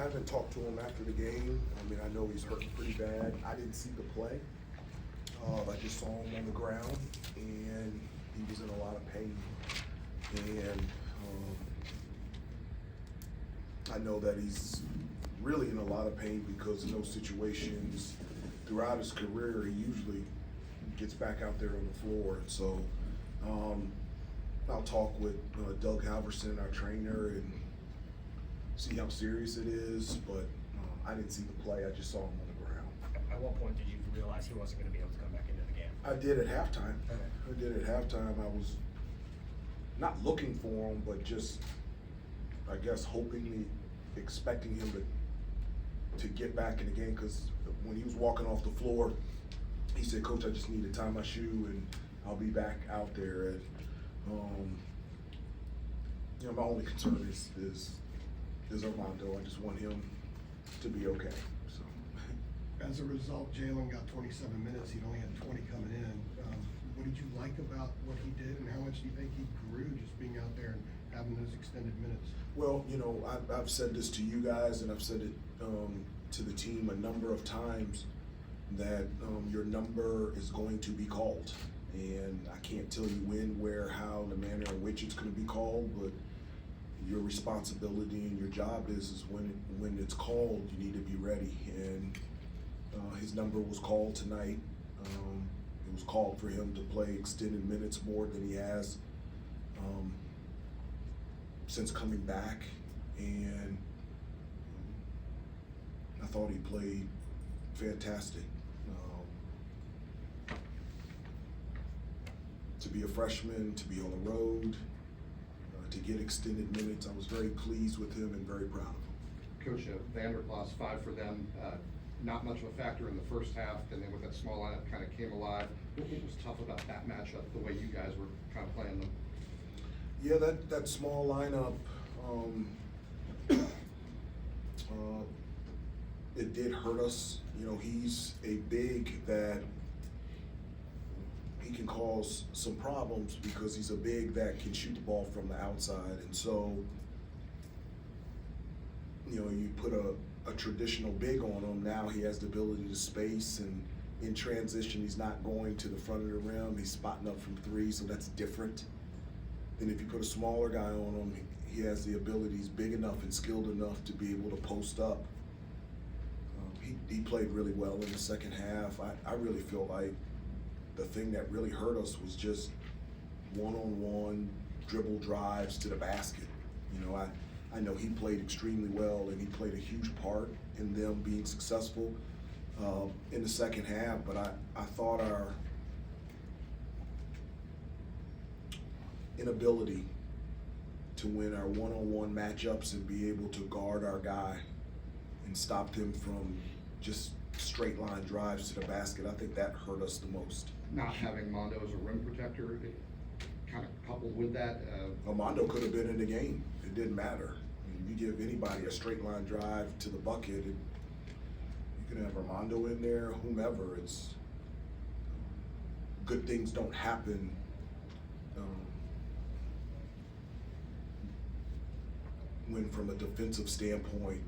I haven't talked to him after the game. I mean, I know he's hurting pretty bad. I didn't see the play. I just saw him on the ground, and he was in a lot of pain. And I know that he's really in a lot of pain because in those situations, throughout his career, he usually gets back out there on the floor. And so I'll talk with Doug Halverson, our trainer, and see how serious it is. But I didn't see the play. I just saw him on the ground. At what point did you realize he wasn't going to be able to come back into the game? I did at halftime. Okay. I did at halftime. I was not looking for him, but just, I guess, expecting him to get back in the game, because when he was walking off the floor, he said, "Coach, I just need to tie my shoe and I'll be back out there." And my only concern is Armando. I just want him to be okay. So, as a result, Jalen got 27 minutes. He only had 20 coming in. What did you like about what he did, and how much do you think he grew just being out there and having those extended minutes? well, I've said this to you guys, and I've said it to the team a number of times, that your number is going to be called. And I can't tell you when, where, how, the manner in which it's going to be called, but your responsibility and your job is when it's called, you need to be ready. And his number was called tonight. It was called for him to play extended minutes more than he has since coming back, and I thought he played fantastic. To be a freshman, to be on the road, to get extended minutes, I was very pleased with him and very proud of him. Coach, Vanderplas, 5 for them. Not much of a factor in the first half, and then with that small lineup kind of came alive. What was tough about that matchup, the way you guys were kind of playing them? Yeah, that small lineup, it did hurt us. He's a big that he can cause some problems because he's a big that can shoot the ball from the outside. And so, you put a traditional big on him, now he has the ability to space, and in transition, he's not going to the front of the rim, he's spotting up from 3, so that's different. Then if you put a smaller guy on him, he has the ability, he's big enough and skilled enough to be able to post up. He played really well in the second half. I really feel like the thing that really hurt us was just one-on-one dribble drives to the basket. I know he played extremely well, and he played a huge part in them being successful in the second half, but I thought our inability to win our one-on-one matchups and be able to guard our guy and stop him from just straight line drives to the basket, I think that hurt us the most. Not having Mondo as a rim protector, kind of coupled with that. Armando could have been in the game. It didn't matter. You give anybody a straight line drive to the bucket, you can have Armando in there, whomever. It's good things don't happen when, from a defensive standpoint,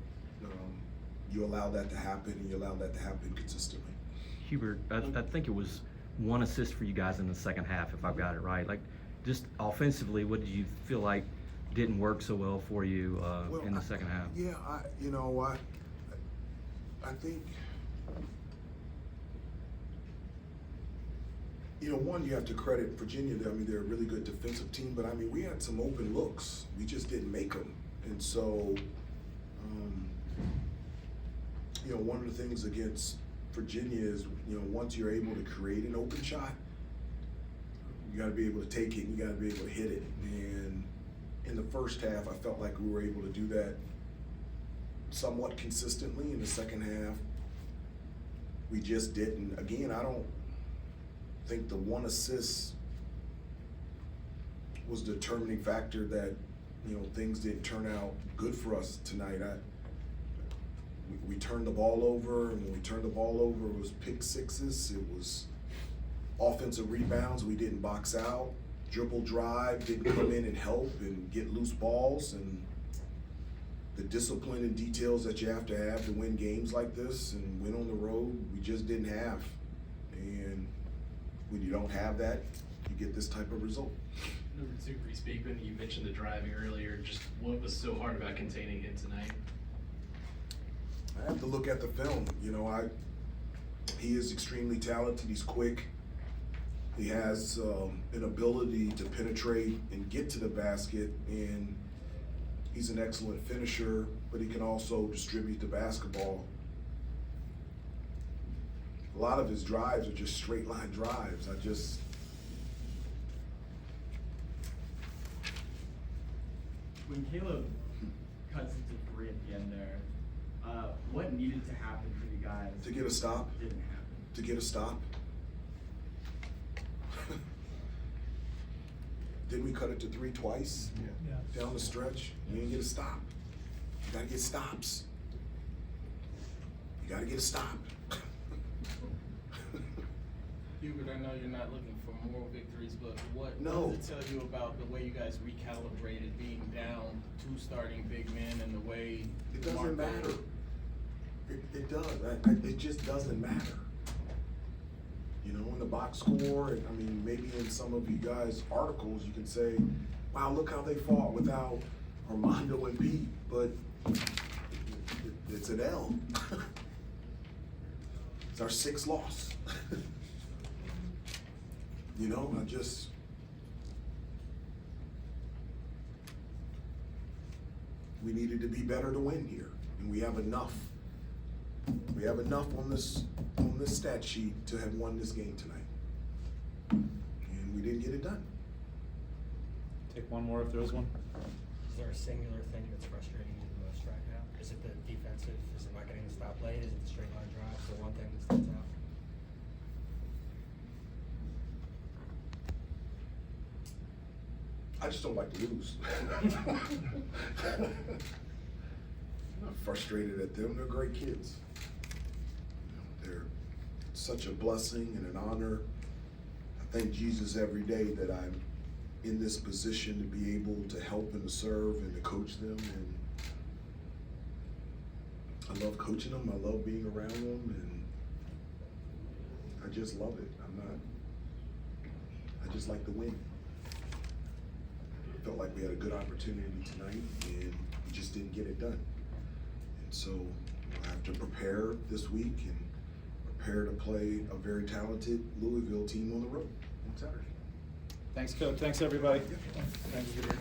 you allow that to happen, and you allow that to happen consistently. Hubert, I think it was 1 assist for you guys in the second half, if I've got it right. Like, just offensively, what did you feel like didn't work so well for you in the second half? Yeah, I think, one, you have to credit Virginia. I mean, they're a really good defensive team, but I mean, we had some open looks. We just didn't make them. And so, one of the things against Virginia is, once you're able to create an open shot, you got to be able to take it, and you got to be able to hit it. And in the first half, I felt like we were able to do that somewhat consistently. In the second half, we just didn't. Again, I don't think the 1 assist was the determining factor that, things didn't turn out good for us tonight. We turned the ball over, and when we turned the ball over, it was pick sixes. It was offensive rebounds. We didn't box out. Dribble drive, didn't come in and help and get loose balls. And the discipline and details that you have to win games like this and win on the road, we just didn't have. And when you don't have that, you get this type of result. Number 2, Reese Beekman, you mentioned the driving earlier. Just what was so hard about containing him tonight? I have to look at the film. You know, he is extremely talented. He's quick. He has an ability to penetrate and get to the basket, and he's an excellent finisher, but he can also distribute the basketball. A lot of his drives are just straight line drives. When Caleb cuts into 3 at the end there, what needed to happen for you guys? To get a stop. Didn't happen. To get a stop. Didn't we cut it to 3 twice? Yeah. Down the stretch? You didn't get a stop. You gotta get stops. You gotta get a stop. Hubert, I know you're not looking for moral victories, but what No. does it tell you about the way you guys recalibrated being down 2 starting big men and the way It doesn't Mark matter. Davis- It does. It just doesn't matter. You know, in the box score, and I mean, maybe in some of you guys' articles, you can say, wow, look how they fought without Armando and Pete, but it's an L. It's our 6th loss. You know, we needed to be better to win here, and we have enough. We have enough on this stat sheet to have won this game tonight, and we didn't get it done. Take one more if there is one. Is there a singular thing that's frustrating you the most right now? Is it the defensive, is it not getting the stop late, is it the straight line drive, the one thing that stands out? I just don't like to lose. I'm not frustrated at them. They're great kids. You know, they're such a blessing and an honor. I thank Jesus every day that I'm in this position to be able to help and to serve and to coach them. And I love coaching them. I love being around them, and I just love it. I just like to win. Felt like we had a good opportunity tonight, and we just didn't get it done. And so we'll have to prepare this week and prepare to play a very talented Louisville team on the road on Saturday. Thanks, Coach. Thanks, everybody. Yeah. Thanks, Peter.